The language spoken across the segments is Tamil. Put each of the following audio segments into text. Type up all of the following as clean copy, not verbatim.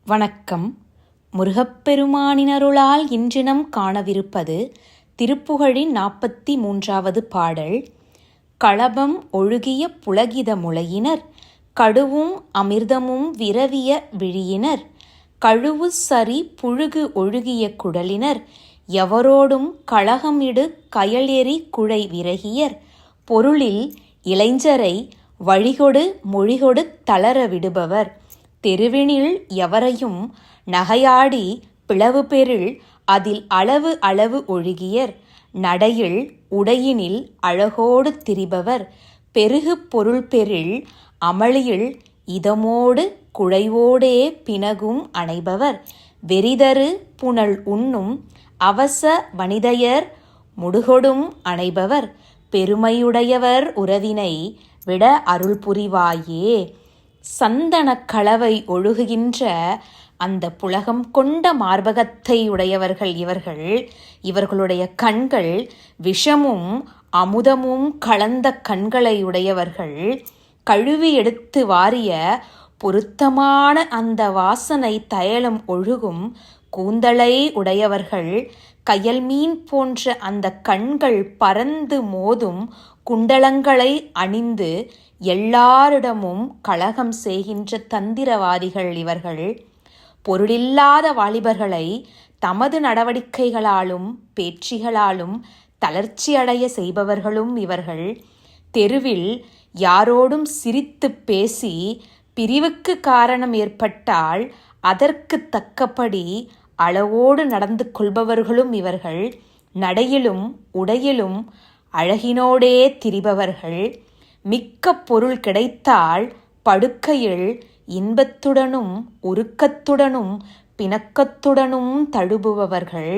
வணக்கம். முருகப்பெருமானினருளால் இன்றினம் காணவிருப்பது திருப்புகழின் 43வது பாடல். களபம் ஒழுகிய புளகித முலையினர், கடுவும் அமிர்தமும் விரவிய விழியினர், கழுவு சரி புழுகு ஒழுகிய குடலினர், எவரோடும் கழகமிடு கயல்எறி குழை விரகியர், பொருளில் இளைஞரை வழிகொடு மொழிகொடு தளர விடுபவர், தெருவினில் எவரையும் நகையாடி பிளவு பெறில் அதில் அளவு அளவு ஒழுகியர், நடையில் உடையினில் அழகோடு திரிபவர், பெருகு பொருள் பெறில் அமளியில் இதமோடு குழைவோடே பிணகும் அணைபவர், வெறிதரு புனல் உண்ணும் அவச வனிதையர் முடுகொடும் அணைபவர், பெருமையுடையவர் உறவினை விட அருள் புரிவாயே. சந்தனக் கலவை ஒழுகுகின்ற அந்த புளகம் கொண்ட மார்பகத்தை உடையவர்கள் இவர்களுடைய கண்கள் விஷமும் அமுதமும் கலந்த கண்களை உடையவர்கள், கழுவி எடுத்து வாரிய பொருத்தமான அந்த வாசனை தைலம் ஒழுகும் கூந்தலை உடையவர்கள், கயல் மீன் போன்ற அந்த கண்கள் பறந்து மோதும் குண்டலங்களை அணிந்து எல்லாரிடமும் கலகம் செய்கின்ற தந்திரவாதிகள் இவர்கள், பொருளில்லாத வாலிபர்களை தமது நடவடிக்கைகளாலும் பேச்சுகளாலும் தளர்ச்சியடைய செய்பவர்களும் இவர்கள், தெருவில் யாரோடும் சிரித்து பேசி பிரிவுக்கு காரணம் ஏற்பட்டால் அதற்கு தக்கபடி அளவோடு நடந்து கொள்பவர்களும் இவர்கள், நடையிலும் உடையிலும் அழகினோடே திரிபவர்கள், மிக்க பொருள் கிடைத்தால் படுக்கையில் இன்பத்துடனும் உருக்கத்துடனும் பிணக்கத்துடனும் தழுவுபவர்கள்,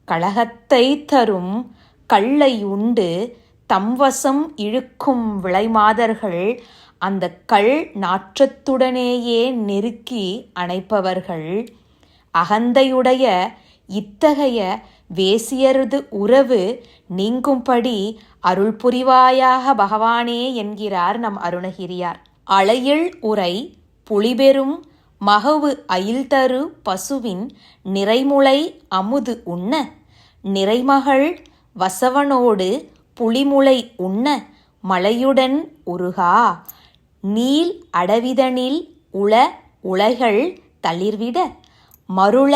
கலகத்தை தரும் கள்ளை உண்டு தம்வசம் இழுக்கும் விளைமாதர்கள், அந்த கள் நாற்றத்துடனேயே நெருக்கி அணைப்பவர்கள், அகந்தையுடைய இத்தகைய வேசியரது உறவு நீங்கும்படி அருள் புரிவாயாக பகவானே என்கிறார் நம் அருணகிரியார். அளையில் உரை புலிபெரும் மகவு அயில்தரு பசுவின் நிறைமுலை அமுது உண்ண, நிறைமகள் வசவனோடு புலிமுலை உண்ண மலையுடன் உருகா, நீல் அடவிதனில் உள உலைகள் தளிர்விட, மருள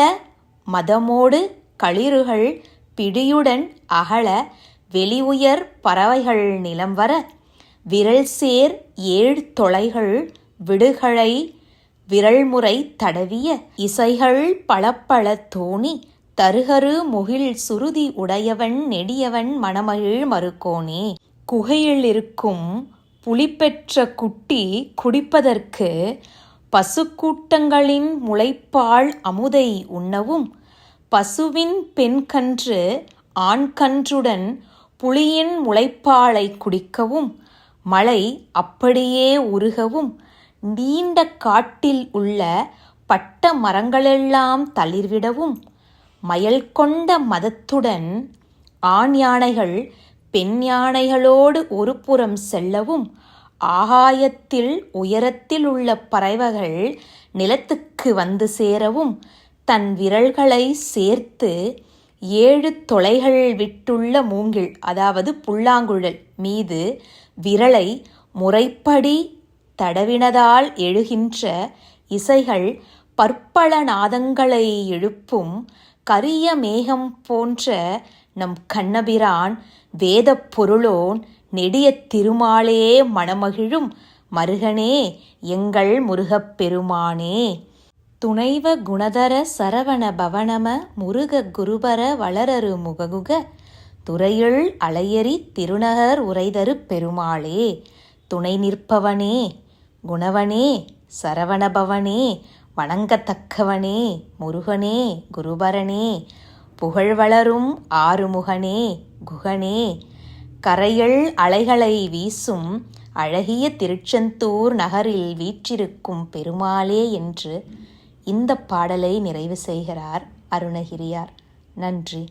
மதமோடு களிறுகள் பிடியுடன் அகல, வெளியுயர் பறவைகள் நிலம்வர, விரல்சேர் ஏழ் தொலைகள் விடுகளை விரல்முறை தடவிய, இசைகள் பலப்பல தோணி தருகரு முகில் சுருதி உடையவன் நெடியவன் மணமகிழ் மருக்கோனே. குகையில் இருக்கும் புலிபெற்ற குட்டி குடிப்பதற்கு பசுக்கூட்டங்களின் முளைப்பால் அமுதை உண்ணவும், பசுவின் பெண் கன்று ஆண் கன்றுடன் புலியின் முளைப்பாலை குடிக்கவும், மலை அப்படியே உருகவும், நீண்ட காட்டில் உள்ள பட்ட மரங்களெல்லாம் தளிர்விடவும், மயல் கொண்ட மதத்துடன் ஆண் யானைகள் பெண் யானைகளோடு ஒரு புறம் செல்லவும், ஆகாயத்தில் உயரத்தில் உள்ள பறவைகள் நிலத்துக்கு வந்து சேரவும், தன் விரல்களை சேர்த்து 7 தொலைகள் விட்டுள்ள மூங்கில் அதாவது புல்லாங்குழல் மீது விரலை முறைப்படி தடவினதால் எழுகின்ற இசைகள் பற்பல நாதங்களை எழுப்பும், கரிய மேகம் போன்ற நம் கண்ணபிரான் வேதப் பொருளோன் நெடிய திருமாலே மணமகிழும் மருகனே எங்கள் முருகப்பெருமானே. துணைவ குணதர சரவண பவனம முருக குருபர வளரரு முககுக, துறையுள் அலையறி திருநகர் உரைதரு பெருமாளே. துணை நிற்பவனே, குணவனே, சரவணபவனே, வணங்கத்தக்கவனே, முருகனே, குருபரனே, புகழ் வளரும் ஆறுமுகனே, குகனே, கரையள் அலைகளை வீசும் அழகிய திருச்செந்தூர் நகரில் வீற்றிருக்கும் பெருமாளே என்று இந்த பாடலை நிறைவு செய்கிறார் அருணகிரியார். நன்றி.